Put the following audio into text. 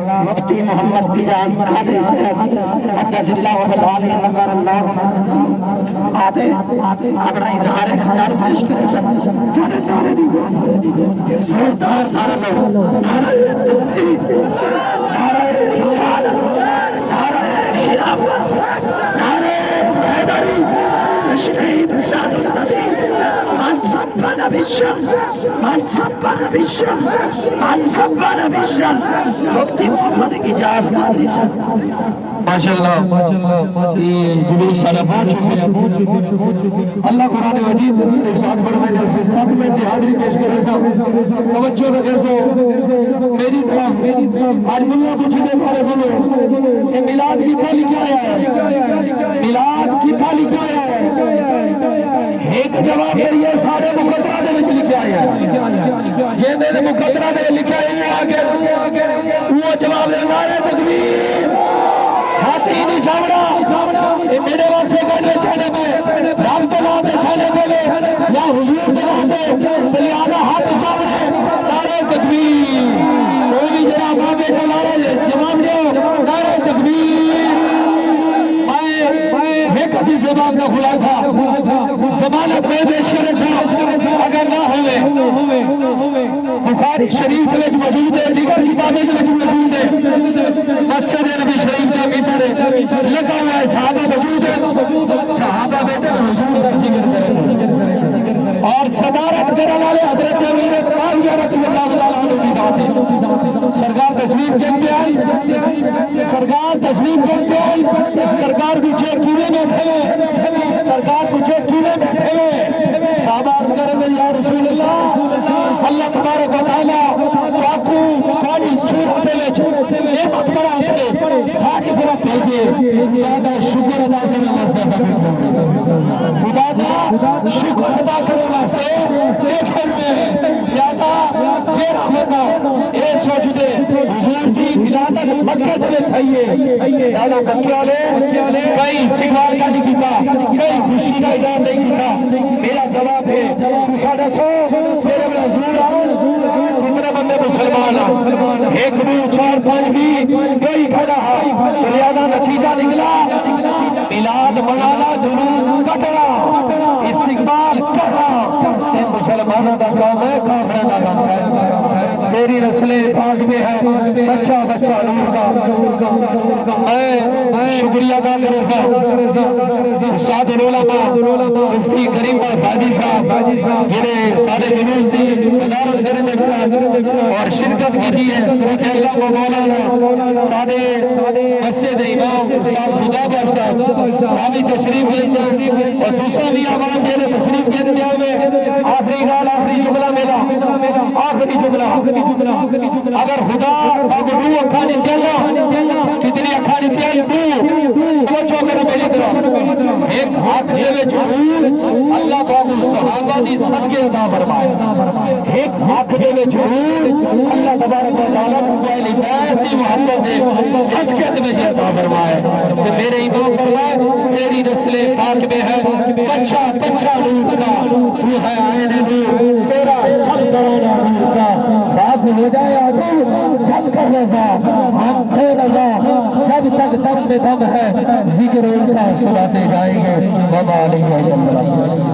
مفتی محمد اجاز قادری صاحب قدس اللہ وبلال نور اللہ آتے اپنا اظہار خیال پیش کرے سب جانے نعرے دی بات ایک زوردار نعرہ لو نعرہ تکبیر نعرہ رسالت نعرہ خلافت نعرہ حیدری تشہید میلاد النبی من سب نبیشن من سب نبیشن من سب نبیشن مفتی محمد اجاز قادری صاحب ماشاءاللہ یہ جلوس سارا پہنچ چکے ہیں اللہ قرآن مجید ارشاد فرمائے سے 7 منٹ حاضری پیش کرے صاحب توجہ رکھے سو میری طرف آج ملہ پوچھنے پارے بولو کہ میلاد کی تھالی کیا ہے میلاد کی تھالی کیا ہے ایک جواب کریے سارے مقدرہ دے وچ لکھا ہے جے میرے مقدرہ دے لکھا ہے آگے وہ جواب دے نعرہ تکبیر ہاتھی نہیں سامنا یہ میرے واسے گھڑے چھانے پہ رام تلا دے چھانے پہ یا حضور تلا دے تلیانہ ہاتھ چھانے نعرہ تکبیر کوئی بھی جناب آبے کا نعرہ جواب دے نعرہ تکبیر ایک حدیث بات کا خلاصہ ضمانت میں پیش کرے صاحب اگر نہ ہوئے بخاری شریف میں موجود ہے دیگر کتابیں میں موجود ہے مسجد نبی شریف کا میٹر لگا ہوا ہے صحابہ موجود ہے صحابہ بیٹے حضور کا ذکر کریں اور صدارت کرنے والے حضرت امیر معاویہ رضی اللہ عنہ کی ذات ہے سرکار تشریف کرتے آئی سرکار تشریف کرتے آئی سرکار پیچھے کیویں بیٹھے ہوئے سرکار پیچھے کیویں بیٹھے ہوئے صحابہ عرض کریں گے یا رسول اللہ اللہ تبارک و تعالی کاکو پانی صورت وچ نعمت بنا کے ساری طرف بھیجے خدا دا شکر ادا کرنے واسطے خدا دا شکر ادا کرنے واسطے دیکھیں میں یادا جے رحمت اے سوچ دے حضور دی ولادت مکہ دے تھئیے یادا مکہ والے کئی سگوال کا نہیں کیتا کئی خوشی کا اظہار نہیں کیتا میرا جواب ہے تو ساڈا سو میرے بڑا حضور آن کتنے بندے مسلمان ہیں ایک بھی 4-5 بھی کوئی کھڑا ہے ریاضہ نتیجہ نکلا میلاد منانا جلوس کٹنا استقبال کرنا یہ مسلمانوں کا کام ہے کافروں کا کام ہے تیری نسل پاک میں ہے بچہ بچہ نور کا میں شکریہ ادا کروں صاحب استاد العلماء مفتی کریم فادی صاحب جنہیں سارے جلوس دی صدارت کرنے اور شرکت کی دی ہے کہ اللہ کو مولانا سارے مسجد امام صاحب خدابر صاحب حامی تشریف لیتے اور دوسرا بھی عوام جنہیں تشریف لیتے ہوئے آخری گال آخری جملہ ملا آخری جملہ اگر خدا تاکہ دو اکھانی تیلنا کتنی اکھانی تیل دو توجہ کرو میری طرح ایک آنکھ دے وچ اللہ تعالی صحابہ دی صدقے عطا فرمائے ایک آنکھ دے وچ اللہ تبارک و تعالی کو پہلی بیت دی محبت دے صدقے دے وچ عطا فرمائے کہ میرے امام فرمائے تیری نسل پاک میں ہے بچہ بچہ نور کا تو ہے عین نور تیرا سب کرونا نور کا خاک ہو جائے آدھو چل کر رضا ہم تھے رضا جب تک دم میں دم ہے ذکر ان کا سناتے جائیں گے وما علیہ وسلم